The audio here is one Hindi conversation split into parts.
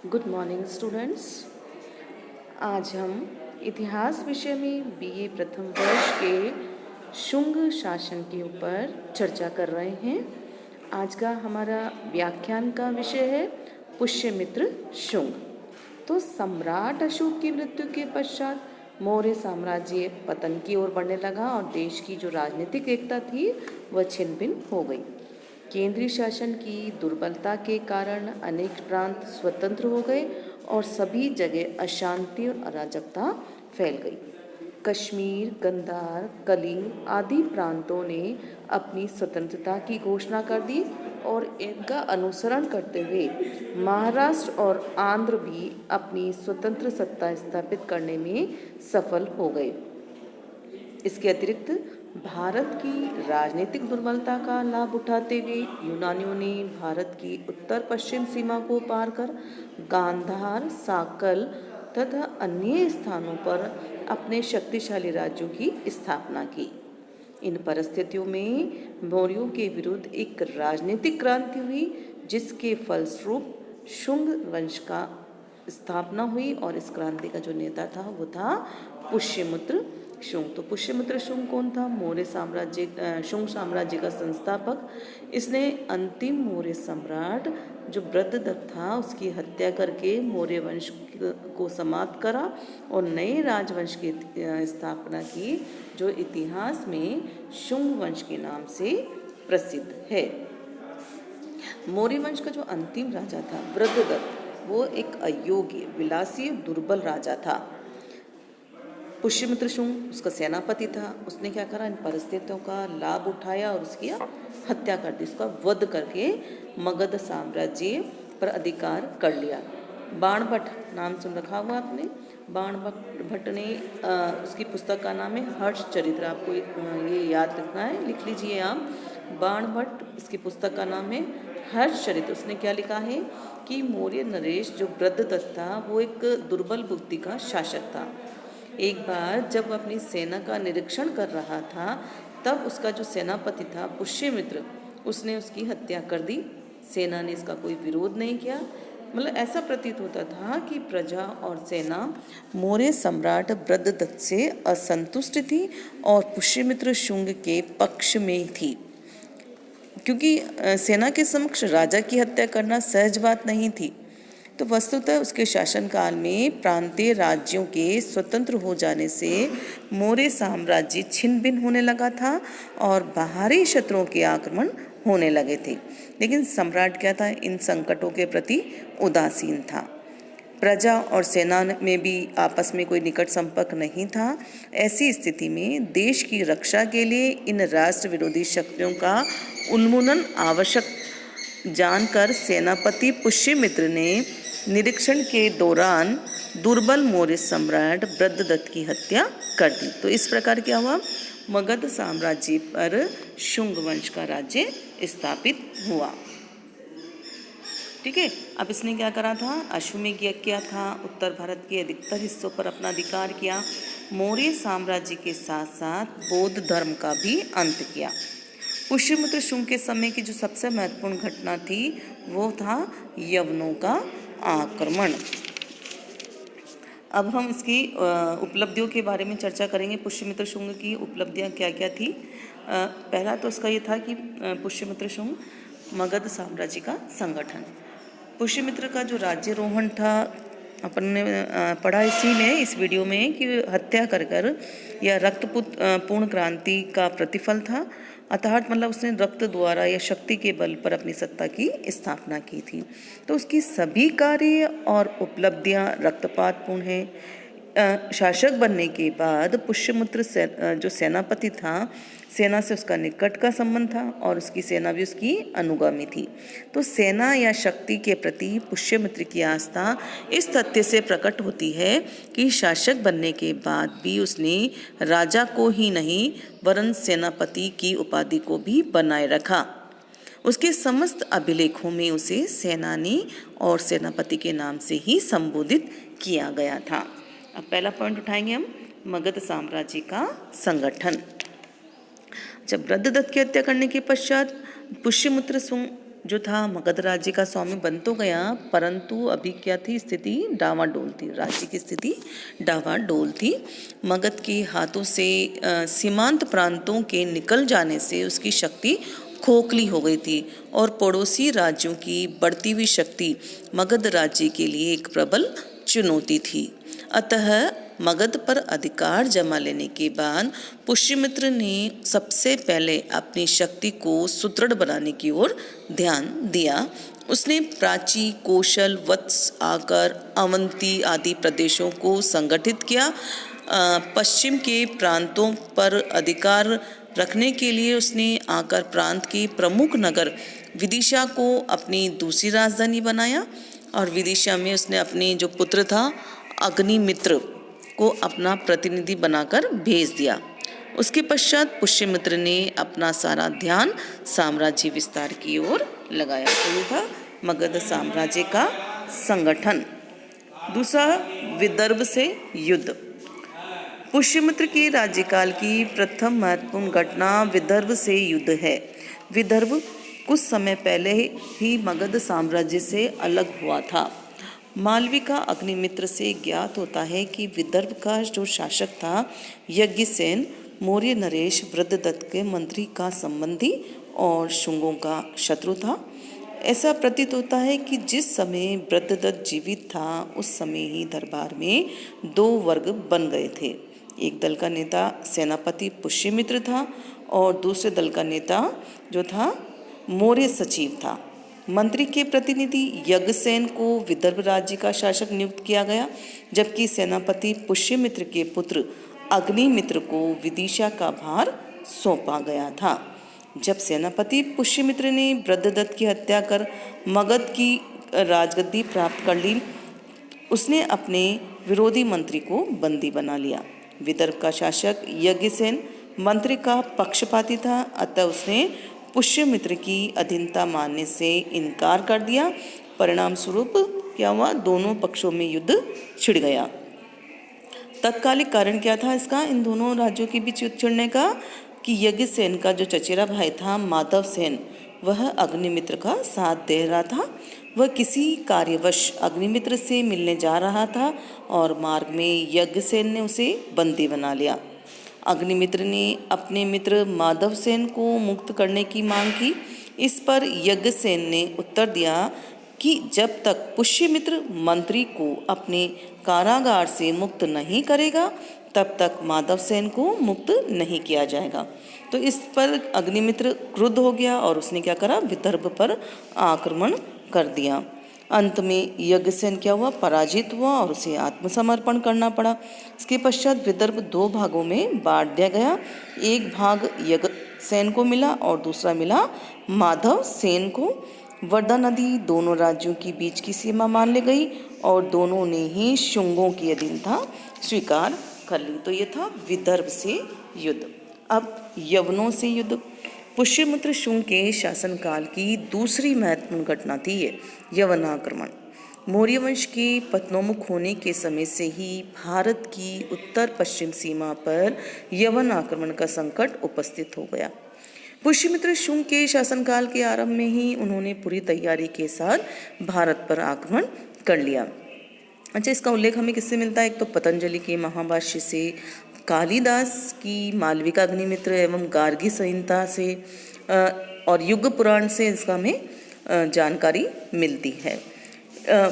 Good morning students. आज हम इतिहास विषय में बीए प्रथम वर्ष के शुंग शासन के ऊपर चर्चा कर रहे हैं। आज का हमारा व्याख्यान का विषय है पुष्यमित्र शुंग। तो सम्राट अशोक की मृत्यु के पश्चात मौर्य साम्राज्य पतन की ओर बढ़ने लगा और देश की जो राजनीतिक एकता थी वह छिन्न भिन्न हो गई। केंद्रीय शासन की दुर्बलता के कारण अनेक प्रांत स्वतंत्र हो गए और सभी जगह अशांति और अराजकता फैल गई। कश्मीर, गंधार, कलिंग आदि प्रांतों ने अपनी स्वतंत्रता की घोषणा कर दी और इनका अनुसरण करते हुए महाराष्ट्र और आंध्र भी अपनी स्वतंत्र सत्ता स्थापित करने में सफल हो गए। इसके अतिरिक्त भारत की राजनीतिक दुर्बलता का लाभ उठाते हुए यूनानियों ने भारत की उत्तर पश्चिम सीमा को पार कर गांधार, साकल तथा अन्य स्थानों पर अपने शक्तिशाली राज्यों की स्थापना की। इन परिस्थितियों में मौर्यों के विरुद्ध एक राजनीतिक क्रांति हुई, जिसके फलस्वरूप शुंग वंश का स्थापना हुई और इस क्रांति का जो नेता था वो था पुष्यमित्र शुंग। तो पुष्यमित्र शुंग कौन था? मौर्य साम्राज्य शुंग साम्राज्य का संस्थापक। इसने अंतिम मौर्य सम्राट जो वृद्धदत्त था उसकी हत्या करके मौर्य वंश को समाप्त करा और नए राजवंश की स्थापना की, जो इतिहास में शुंग वंश के नाम से प्रसिद्ध है। मौर्य वंश का जो अंतिम राजा था वृद्धदत्त, वो एक अयोग्य, विलासी, दुर्बल राजा था। पुष्यमित्र शुंग उसका सेनापति था। उसने क्या करा, इन परिस्थितियों का लाभ उठाया और उसकी हत्या कर दी, उसका वध करके मगध साम्राज्य पर अधिकार कर लिया। बाणभट्ट नाम सुन रखा हुआ आपने। बाणभट्ट ने उसकी पुस्तक का नाम है हर्ष चरित्र। आपको ये याद रखना है, लिख लीजिए आप। बाणभट्ट, इसकी पुस्तक का नाम है हर्ष चरित्र। उसने क्या लिखा है कि मौर्य नरेश जो वृद्धदत्त था वो एक दुर्बल बुद्धि का शासक था। एक बार जब अपनी सेना का निरीक्षण कर रहा था तब उसका जो सेनापति था पुष्यमित्र, उसने उसकी हत्या कर दी। सेना ने इसका कोई विरोध नहीं किया। मतलब ऐसा प्रतीत होता था कि प्रजा और सेना मौर्य सम्राट वृद्धदत्त से असंतुष्ट थी और पुष्यमित्र शुंग के पक्ष में थी, क्योंकि सेना के समक्ष राजा की हत्या करना सहज बात नहीं थी। तो वस्तुतः उसके शासनकाल में प्रांतीय राज्यों के स्वतंत्र हो जाने से मौर्य साम्राज्य छिन्न भिन्न होने लगा था और बाहरी शत्रुओं के आक्रमण होने लगे थे। लेकिन सम्राट क्या था, इन संकटों के प्रति उदासीन था। प्रजा और सेना में भी आपस में कोई निकट संपर्क नहीं था। ऐसी स्थिति में देश की रक्षा के लिए इन राष्ट्र विरोधी शक्तियों का उन्मूलन आवश्यक जानकर सेनापति पुष्यमित्र ने निरीक्षण के दौरान दुर्बल मौर्य सम्राट वृद्धदत्त की हत्या कर दी। तो इस प्रकार क्या हुआ, मगध साम्राज्य पर शुंग वंश का राज्य स्थापित हुआ। ठीक है। अब इसने क्या करा था, अश्वमेध यज्ञ किया था, उत्तर भारत के अधिकतर हिस्सों पर अपना अधिकार किया। मौर्य साम्राज्य के साथ साथ बौद्ध धर्म का भी अंत किया। पुष्यमित्र शुंग के समय की जो सबसे महत्वपूर्ण घटना थी वो था यवनों का आक्रमण। अब हम इसकी उपलब्धियों के बारे में चर्चा करेंगे। पुष्यमित्र शुंग की उपलब्धियां क्या क्या थी। पहला तो इसका ये था कि पुष्यमित्र शुंग मगध साम्राज्य का संगठन। पुष्यमित्र का जो राज्यरोहण था अपन ने पढ़ा इसी में, इस वीडियो में, कि हत्या कर यह रक्तपूर्ण क्रांति का प्रतिफल था। अर्थात मतलब उसने रक्त द्वारा या शक्ति के बल पर अपनी सत्ता की स्थापना की थी। तो उसकी सभी कार्य और उपलब्धियां रक्तपातपूर्ण हैं। शासक बनने के बाद पुष्यमित्र जो सेनापति था, सेना से उसका निकट का संबंध था और उसकी सेना भी उसकी अनुगामी थी। तो सेना या शक्ति के प्रति पुष्यमित्र की आस्था इस तथ्य से प्रकट होती है कि शासक बनने के बाद भी उसने राजा को ही नहीं वरन सेनापति की उपाधि को भी बनाए रखा। उसके समस्त अभिलेखों में उसे सेनानी और सेनापति के नाम से ही संबोधित किया गया था। अब पहला पॉइंट उठाएंगे हम, मगध साम्राज्य का संगठन। जब वृद्धदत्त की हत्या करने के पश्चात पुष्यमित्र जो था मगध राज्य का स्वामी बन तो गया, परंतु अभी क्या थी स्थिति, डावाडोल थी, राज्य की स्थिति डावाडोल थी। मगध के हाथों से सीमांत प्रांतों के निकल जाने से उसकी शक्ति खोखली हो गई थी और पड़ोसी राज्यों की बढ़ती हुई शक्ति मगध राज्य के लिए एक प्रबल चुनौती थी। अतः मगध पर अधिकार जमा लेने के बाद पुष्यमित्र ने सबसे पहले अपनी शक्ति को सुदृढ़ बनाने की ओर ध्यान दिया। उसने प्राची, कौशल, वत्स, आकर, अवंती आदि प्रदेशों को संगठित किया। पश्चिम के प्रांतों पर अधिकार रखने के लिए उसने आकर प्रांत के प्रमुख नगर विदिशा को अपनी दूसरी राजधानी बनाया और विदिशा में उसने अपने जो पुत्र था अग्निमित्र को अपना प्रतिनिधि बनाकर भेज दिया। उसके पश्चात पुष्यमित्र ने अपना सारा ध्यान साम्राज्य विस्तार की ओर लगाया। तो ये था मगध साम्राज्य का संगठन। दूसरा, विदर्भ से युद्ध। पुष्यमित्र के राज्यकाल की प्रथम महत्वपूर्ण घटना विदर्भ से युद्ध है। विदर्भ कुछ समय पहले ही मगध साम्राज्य से अलग हुआ था। मालविका अग्निमित्र से ज्ञात होता है कि विदर्भ का जो शासक था यज्ञसेन मौर्य नरेश वृद्धदत्त के मंत्री का संबंधी और शुंगों का शत्रु था। ऐसा प्रतीत होता है कि जिस समय वृद्धदत्त जीवित था उस समय ही दरबार में दो वर्ग बन गए थे। एक दल का नेता सेनापति पुष्यमित्र था और दूसरे दल का नेता जो था मौर्य सचिव था। मंत्री के प्रतिनिधि यज्ञसेन को विदर्भ राज्य का शासक नियुक्त किया गया, जबकि सेनापति पुष्यमित्र के पुत्र अग्निमित्र को विदिशा का भार सौंपा गया था। जब सेनापति पुष्यमित्र ने वृद्धदत्त की हत्या कर मगध की राजगद्दी प्राप्त कर ली, उसने अपने विरोधी मंत्री को बंदी बना लिया। विदर्भ का शासक यज्ञसेन मंत्री का पक्षपाती था, अतः उसने पुष्यमित्र की अधीनता मानने से इनकार कर दिया। परिणाम स्वरूप क्या हुआ, दोनों पक्षों में युद्ध छिड़ गया। तत्कालिक कारण क्या था इसका, इन दोनों राज्यों के बीच युद्ध छिड़ने का, कि यज्ञसेन का जो चचेरा भाई था माधवसेन, वह अग्निमित्र का साथ दे रहा था। वह किसी कार्यवश अग्निमित्र से मिलने जा रहा था और मार्ग में यज्ञसेन ने उसे बंदी बना लिया। अग्निमित्र ने अपने मित्र माधवसेन को मुक्त करने की मांग की। इस पर यज्ञसेन ने उत्तर दिया कि जब तक पुष्यमित्र मंत्री को अपने कारागार से मुक्त नहीं करेगा तब तक माधवसेन को मुक्त नहीं किया जाएगा। तो इस पर अग्निमित्र क्रुद्ध हो गया और उसने क्या करा, विदर्भ पर आक्रमण कर दिया। अंत में यज्ञसेन क्या हुआ, पराजित हुआ और उसे आत्मसमर्पण करना पड़ा। इसके पश्चात विदर्भ दो भागों में बांट दिया गया। एक भाग यज्ञसेन को मिला और दूसरा मिला माधवसेन को। वर्धा नदी दोनों राज्यों के बीच की सीमा मान ली गई और दोनों ने ही शुंगों की अधीनता स्वीकार कर ली। तो ये था विदर्भ से युद्ध। अब यवनों से युद्ध। पुष्यमित्र शुंग के शासनकाल की दूसरी महत्वपूर्ण घटना थी ये यवन आक्रमण। मौर्य वंश के पतनोन्मुख होने के समय से ही भारत की उत्तर पश्चिम सीमा पर यवन आक्रमण का संकट उपस्थित हो गया। पुष्यमित्र शुंग के शासनकाल के आरंभ में ही उन्होंने पूरी तैयारी के साथ भारत पर आक्रमण कर लिया। अच्छा, इसका उल्लेख हमें किससे मिलता है? एक तो पतंजलि के महाभाष्य से, कालिदास की मालविका अग्निमित्र एवं गार्गी संहिता से और युग पुराण से इसका हमें जानकारी मिलती है।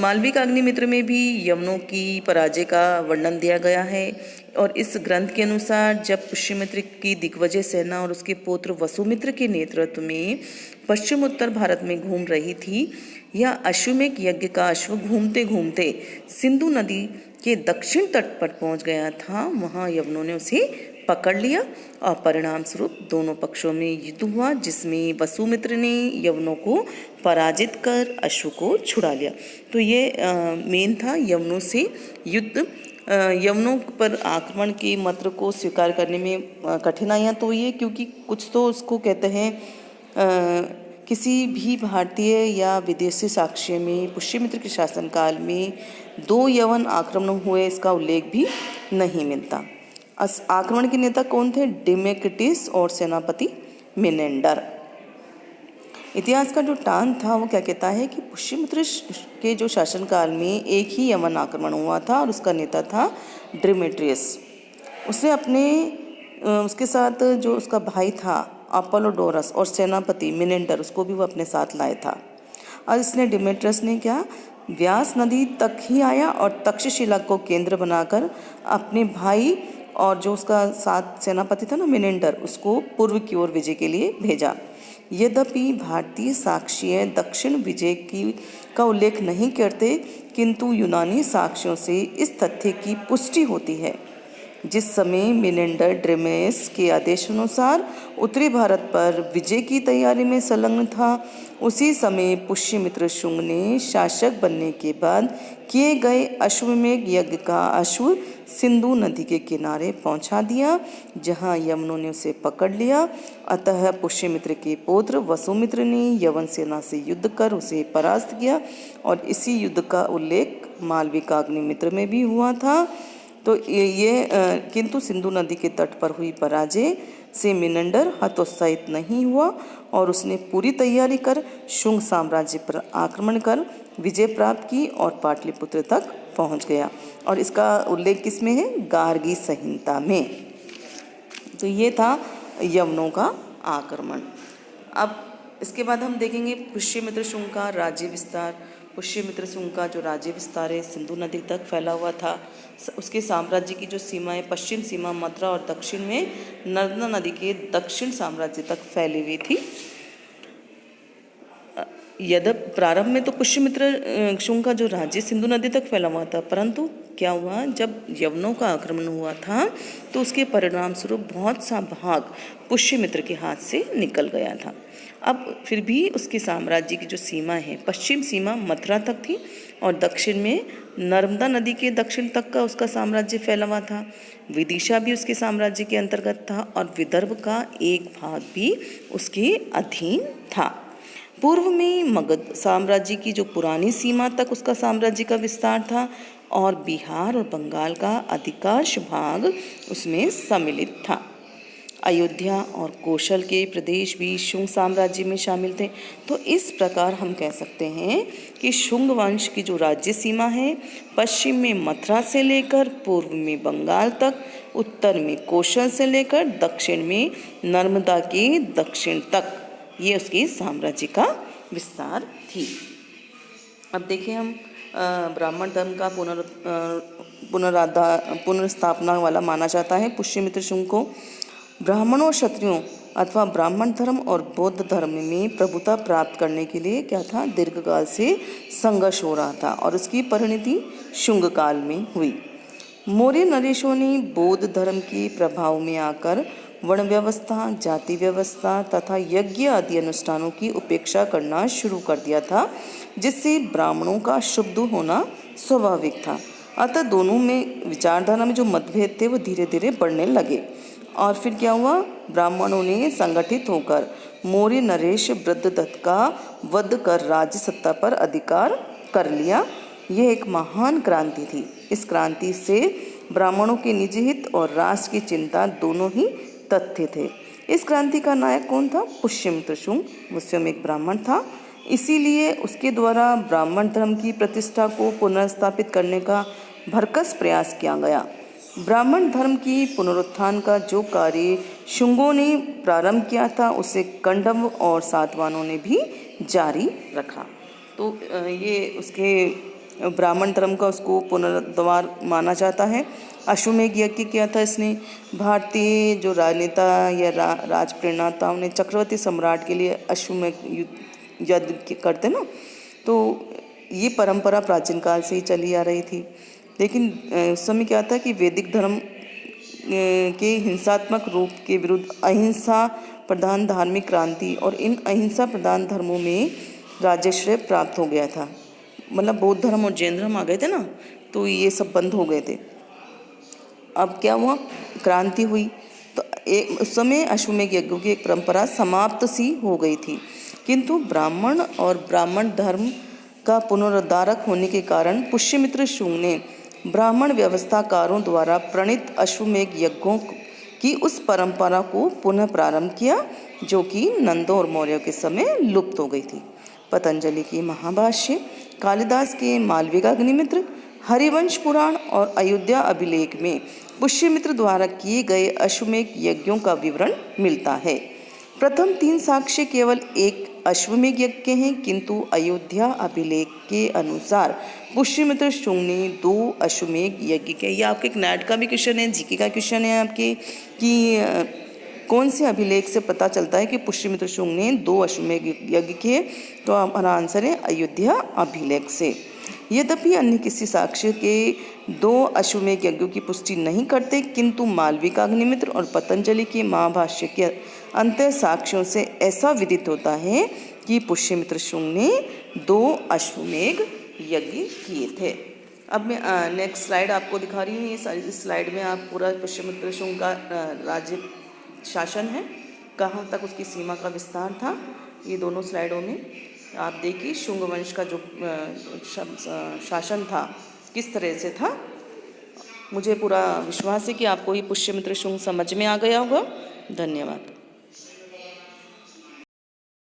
मालविका अग्निमित्र में भी यवनों की पराजय का वर्णन दिया गया है और इस ग्रंथ के अनुसार जब पुष्यमित्र की दिग्विजय सेना और उसके पुत्र वसुमित्र के नेतृत्व में पश्चिम उत्तर भारत में घूम रही थी, यह अश्वमेध यज्ञ का अश्व घूमते घूमते सिंधु नदी के दक्षिण तट पर पहुंच गया था। वहां यवनों ने उसे पकड़ लिया और परिणाम स्वरूप दोनों पक्षों में युद्ध हुआ, जिसमें वसुमित्र ने यवनों को पराजित कर अश्व को छुड़ा लिया। तो ये मेन था यवनों से युद्ध। यवनों पर आक्रमण के मंत्र को स्वीकार करने में कठिनाइयाँ तो ये, क्योंकि कुछ तो उसको कहते हैं किसी भी भारतीय या विदेशी साक्ष्य में पुष्यमित्र के शासनकाल में 2 यवन आक्रमण हुए इसका उल्लेख भी नहीं मिलता। आक्रमण के नेता कौन थे? डेमेक्रिटिस और सेनापति मेनेंडर। इतिहास का जो टान था वो क्या कहता है कि पुष्यमित्र के जो शासनकाल में एक ही यमन आक्रमण हुआ था और उसका नेता था ड्रिमेट्रियस। उसने उसके साथ जो उसका भाई था अपोलोडोरस और सेनापति मिनेंडर, उसको भी वो अपने साथ लाया था। और इसने डिमेट्रियस ने क्या, व्यास नदी तक ही आया और तक्षशिला को केंद्र बनाकर अपने भाई और जो उसका साथ सेनापति था ना मिनेंडर, उसको पूर्व की ओर विजय के लिए भेजा। यद्यपि भारतीय साक्ष्य दक्षिण विजय का उल्लेख नहीं करते, किंतु यूनानी साक्ष्यों से इस तथ्य की पुष्टि होती है। जिस समय मिनेंडर ड्रिमेस के आदेशानुसार उत्तरी भारत पर विजय की तैयारी में संलग्न था, उसी समय पुष्यमित्र शुंग ने शासक बनने के बाद किए गए अश्वमेध यज्ञ का अश्व सिंधु नदी के किनारे पहुंचा दिया, जहां यवनों ने उसे पकड़ लिया। अतः पुष्यमित्र के पुत्र वसुमित्र ने यवन सेना से युद्ध कर उसे परास्त किया और इसी युद्ध का उल्लेख मालविकाग्निमित्र में भी हुआ था। तो किंतु सिंधु नदी के तट पर हुई पराजय से मिनेंडर हतोत्साहित नहीं हुआ और उसने पूरी तैयारी कर शुंग साम्राज्य पर आक्रमण कर विजय प्राप्त की और पाटलिपुत्र तक पहुंच गया। और इसका उल्लेख किसमें है? गार्गी संहिता में। तो ये था यवनों का आक्रमण। अब इसके बाद हम देखेंगे पुष्यमित्र शुंग का राज्य विस्तार। पुष्यमित्र शुंग का जो राज्य विस्तार है सिंधु नदी तक फैला हुआ था। उसके साम्राज्य की जो सीमाएं, पश्चिम सीमा मथुरा और दक्षिण में नर्मदा नदी के दक्षिण साम्राज्य तक फैली हुई थी। यद्यपि प्रारंभ में तो पुष्यमित्र शुंग का जो राज्य सिंधु नदी तक फैला हुआ था, परंतु क्या हुआ, जब यवनों का आक्रमण हुआ था तो उसके परिणाम स्वरूप बहुत सा भाग पुष्यमित्र के हाथ से निकल गया था। अब फिर भी उसके साम्राज्य की जो सीमा है, पश्चिम सीमा मथुरा तक थी और दक्षिण में नर्मदा नदी के दक्षिण तक का उसका साम्राज्य फैला हुआ था। विदिशा भी उसके साम्राज्य के अंतर्गत था और विदर्भ का एक भाग भी उसके अधीन था। पूर्व में मगध साम्राज्य की जो पुरानी सीमा तक उसका साम्राज्य का विस्तार था और बिहार और बंगाल का अधिकांश भाग उसमें सम्मिलित था। अयोध्या और कौशल के प्रदेश भी शुंग साम्राज्य में शामिल थे। तो इस प्रकार हम कह सकते हैं कि शुंग वंश की जो राज्य सीमा है, पश्चिम में मथुरा से लेकर पूर्व में बंगाल तक, उत्तर में कौशल से लेकर दक्षिण में नर्मदा के दक्षिण तक, ये उसकी साम्राज्य का विस्तार थी। अब देखें हम ब्राह्मण धर्म का पुनर्स्थापना वाला माना जाता है पुष्यमित्र शुंग को। ब्राह्मणों और क्षत्रियों अथवा ब्राह्मण धर्म और बौद्ध धर्म में प्रभुता प्राप्त करने के लिए क्या था, दीर्घकाल से संघर्ष हो रहा था और उसकी परिणति शुंग काल में हुई। मौर्य नरेशों ने बौद्ध धर्म के प्रभाव में आकर वर्ण व्यवस्था, जाति व्यवस्था तथा यज्ञ आदि अनुष्ठानों की उपेक्षा करना शुरू कर दिया था, जिससे ब्राह्मणों का शुद्ध होना स्वाभाविक था। अतः दोनों में विचारधारा में जो मतभेद थे वो धीरे धीरे बढ़ने लगे। और फिर क्या हुआ, ब्राह्मणों ने संगठित होकर मौर्य नरेश वृद्धदत्त का वध कर राज्य सत्ता पर अधिकार कर लिया। यह एक महान क्रांति थी। इस क्रांति से ब्राह्मणों के निजी हित और राष्ट्र की चिंता दोनों ही तथ्य थे। इस क्रांति का नायक कौन था? पुष्यमित्र शुंग। वो स्वयं एक ब्राह्मण था, इसीलिए उसके द्वारा ब्राह्मण धर्म की प्रतिष्ठा को पुनर्स्थापित करने का भरकस प्रयास किया गया। ब्राह्मण धर्म की पुनरुत्थान का जो कार्य शुंगों ने प्रारंभ किया था, उसे कंडव और सातवाहनों ने भी जारी रखा। तो ये उसके ब्राह्मण धर्म का उसको पुनरुद्धार माना जाता है। अश्वमेध यज्ञ किया था इसने। भारतीय जो राजनेता या राजप्रेरणाताओं ने चक्रवर्ती सम्राट के लिए अश्वमेध यज्ञ करते ना, तो ये परंपरा प्राचीन काल से ही चली आ रही थी। लेकिन उस समय क्या था कि वैदिक धर्म के हिंसात्मक रूप के विरुद्ध अहिंसा प्रधान धार्मिक क्रांति और इन अहिंसा प्रधान धर्मों में राज्याश्रय प्राप्त हो गया था। मतलब बौद्ध धर्म और जैन धर्म आ गए थे ना, तो ये सब बंद हो गए थे। अब क्या हुआ, क्रांति हुई, तो उस समय अश्वमेध यज्ञों की एक परंपरा समाप्त सी हो गई थी। किंतु ब्राह्मण और ब्राह्मण धर्म का पुनरुद्धारक होने के कारण पुष्यमित्र शुंग ने ब्राह्मण व्यवस्थाकारों द्वारा प्रणीत अश्वमेध यज्ञों कि उस परंपरा को पुनः प्रारंभ किया जो कि नंदों और मौर्यों के समय लुप्त हो गई थी। पतंजलि की महाभाष्य, कालिदास के मालविकाग्निमित्र, हरिवंश पुराण और अयोध्या अभिलेख में पुष्यमित्र द्वारा किए गए अश्वमेध यज्ञों का विवरण मिलता है। प्रथम 3 साक्ष्य केवल एक अश्वमेध यज्ञ के हैं, किंतु अयोध्या अभिलेख के अनुसार पुष्यमित्र शुंग ने 2 अश्वमेध यज्ञ किए। ये आपके एक नेट का भी क्वेश्चन है, जीके का क्वेश्चन है आपके कि कौन से अभिलेख से पता चलता है कि पुष्यमित्र शुंग ने 2 अश्वमेध यज्ञ किए, तो हमारा आंसर है अयोध्या अभिलेख से। यद्यपि अन्य किसी साक्ष्य के 2 अश्वमेध यज्ञों की पुष्टि नहीं करते, किंतु मालविकाग्निमित्र और पतंजलि के महाभाष्य के अंतर साक्ष्यों से ऐसा विदित होता है कि पुष्यमित्र शुंग ने 2 अश्वमेध यज्ञ किए थे। अब मैं नेक्स्ट स्लाइड आपको दिखा रही हूँ। ये सारी इस स्लाइड में आप पूरा पुष्यमित्र शुंग का राज्य शासन है, कहाँ तक उसकी सीमा का विस्तार था, ये दोनों स्लाइडों में आप देखिए शुंग वंश का जो शासन था किस तरह से था। मुझे पूरा विश्वास है कि आपको ये पुष्यमित्र शुंग समझ में आ गया होगा। धन्यवाद।